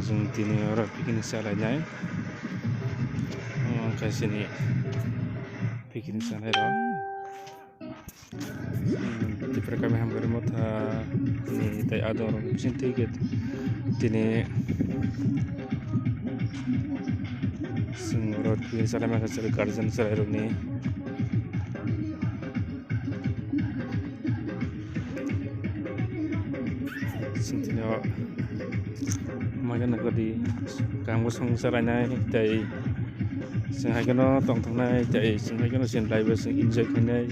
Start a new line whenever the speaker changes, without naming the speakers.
जों दिनै आरो पिकनिक जालायनाय खायसेनि पिकनिक जानाय र' before kami hampir mata ni tay ador bisin tiket tini sengorot pikin sana maka sari garden sari runi sentino magan nagadi kamu sengsara nai tay senghai kono tong tong nai tay senghai kono sen live seng enjoy khanai